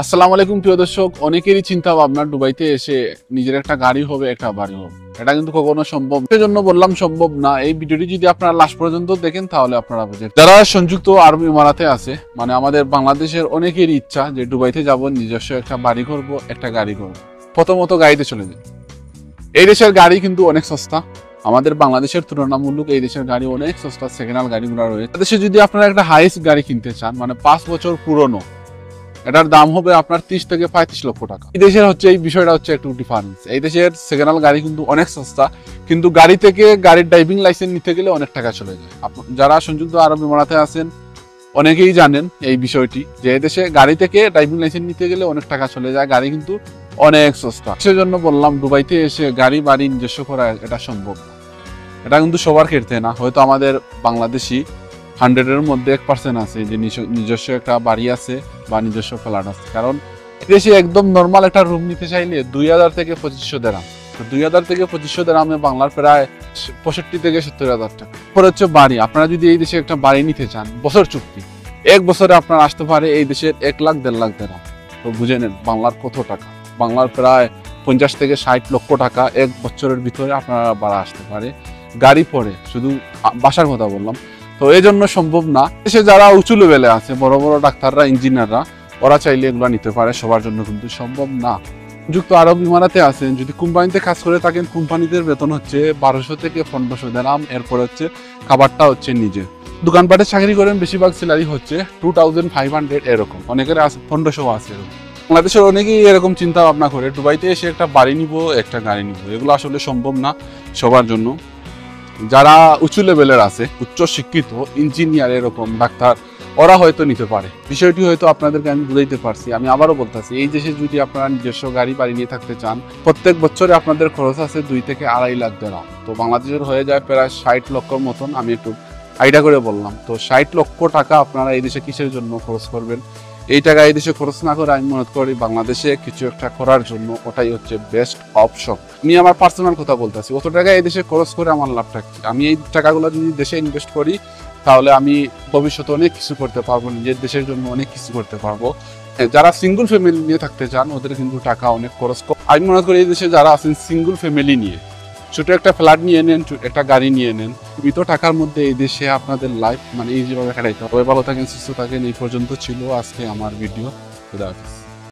আসসালামু আলাইকুম প্রিয় দর্শক, অনেকেরই চিন্তা ভাবনা দুবাইতে এসে নিজের একটা গাড়ি হবে, একটা বাড়ি হবে। এটা কিন্তু কখনো সম্ভব না। সেজন্য বললাম সম্ভব না। এই ভিডিওটি যদি আপনারা লাস্ট পর্যন্ত দেখেন তাহলে আপনারা বুঝেন। যারা সংযুক্ত আরব ইমারাতে আছে, মানে আমাদের বাংলাদেশের অনেকেরই ইচ্ছা যে দুবাইতে যাব, নিজস্ব একটা বাড়ি করব, একটা গাড়ি করব। প্রথমত গাড়িতে চলে যাই। এই দেশের গাড়ি কিন্তু অনেক সস্তা। আমাদের বাংলাদেশের তুলনামূলক এই দেশের গাড়ি অনেক সস্তা। সেকেন্ড হ্যান্ড গাড়িগুলো রয়েছে। দেশে যদি আপনারা একটা হাইস্ট গাড়ি কিনতে চান, মানে 5 বছর পুরনো, এটার দাম হবে আপনার 30 থেকে 35 লক্ষ টাকা। এই দেশের হচ্ছে এই বিষয়টা হচ্ছে একটু ডিফারেন্স। এই দেশের সেকেন্ড হ্যান্ড গাড়ি কিন্তু অনেক সস্তা, কিন্তু গাড়ি থেকে গাড়ির ড্রাইভিং লাইসেন্স নিতে গেলে অনেক টাকা চলে যায়। যারা সংযুক্ত আরব ইমারাতে আছেন অনেকেই জানেন এই বিষয়টি, যে এই দেশে গাড়ি থেকে ড্রাইভিং লাইসেন্স নিতে গেলে অনেক টাকা চলে যায়। গাড়ি কিন্তু অনেক সস্তা। সেজন্য বললাম দুবাইতে এসে গাড়ি বাড়ি নিজস্ব করা এটা সম্ভব না। এটা কিন্তু সবার ক্ষেত্রে না। হয়তো আমাদের বাংলাদেশি 100-এর মধ্যে 1% আছে যে নিজস্ব একটা বাড়ি আছে বা নিজস্ব ফ্ল্যাট আছে। কারণ দেশে একদম নর্মাল একটা রুম নিতে চাইলে 2000 থেকে 2500 দেরাম। তো 2000 থেকে 2500 দেরামে বাংলার প্রায় 65 থেকে 70,000 টাকা। পরে হচ্ছে বাড়ি। আপনারা যদি এই দেশে একটা বাড়ি নিতে চান, বছর চুক্তি, 1 বছরে আপনার আসতে পারে এই দেশের 1 লাখ 1.5 লাখ দেরাম। তো বুঝে নেন বাংলার কত টাকা। বাংলার প্রায় 50 থেকে 60 লক্ষ টাকা 1 বছরের ভিতরে আপনারা ভাড়া আসতে পারে। গাড়ি পরে শুধু বাসার কথা বললাম। তো এই জন্য সম্ভব না। দেশে যারা উঁচু লেভেলে আছে, বড় বড় ডাক্তাররা, ইঞ্জিনিয়াররা, ওরা চাইলে এগুলো নিতে পারে। সবার জন্য কিন্তু সম্ভব না। যুক্ত আরব ইমারাতে আছেন, যদি কোম্পানিতে কাজ করে থাকেন, কোম্পানিতে বেতন হচ্ছে 1200 থেকে 1500 দিরহাম। এরপর হচ্ছে খাবারটা হচ্ছে নিজে। দোকানপাটে চাকরি করেন, বেশিরভাগ স্যালারি হচ্ছে 2500 এরকম। অনেকের আছে 1500 আছে এরকম। বাংলাদেশের অনেকেই এরকম চিন্তা ভাবনা করে দুবাইতে এসে একটা বাড়ি নিব, একটা গাড়ি নিব। এগুলো আসলে সম্ভব না সবার জন্য। যারা উঁচু লেভেলের আছে, উচ্চ শিক্ষিত, ইঞ্জিনিয়ার, এরকম ডাক্তার, ওরা হয়তো নিতে পারে। বিষয়টি হয়তো আপনাদেরকে আমি বুঝাইতে পারছি। আমি আবারও বলতেছি, এই দেশে যদি আপনারা নিজস্ব গাড়ি বাড়ি নিয়ে থাকতে চান, প্রত্যেক বছরে আপনাদের খরচ আছে 2 থেকে 2.5 লাখ দেরহাম। তো বাংলাদেশের হয়ে যায় প্রায় 60 লক্ষর মতন। আমি একটু আইডিয়া করে বললাম। তো 60 লক্ষ টাকা আপনারা এই দেশে কিসের জন্য খরচ করবেন? এই টাকা এই দেশে খরচ না করে আমি মনে করি বাংলাদেশে কিছু একটা করার জন্য ওটাই হচ্ছে বেস্ট অপশন। আমি আমার পার্সোনাল কথা বলতেছি, অত টাকা এই দেশে খরচ করে আমার লাভটা কি? আমি এই টাকাগুলো যদি দেশে ইনভেস্ট করি, তাহলে আমি ভবিষ্যতে অনেক কিছু করতে পারবো, নিজের দেশের জন্য অনেক কিছু করতে পারবো। যারা সিঙ্গল ফ্যামিলি নিয়ে থাকতে চান, ওদের কিন্তু টাকা অনেক খরচ কম। আমি মনে করি এই দেশে যারা আছেন সিঙ্গল ফ্যামিলি নিয়ে, ছোট একটা ফ্ল্যাট নিয়ে নেন, একটা গাড়ি নিয়ে নেন, মৃত টাকার মধ্যে এই দেশে আপনাদের লাইফ মানে এই যেভাবে কাটাইতে হবে। ভালো থাকেন, সুস্থ থাকেন। এই পর্যন্ত ছিল আজকে আমার ভিডিও। খুদা হাফেজ।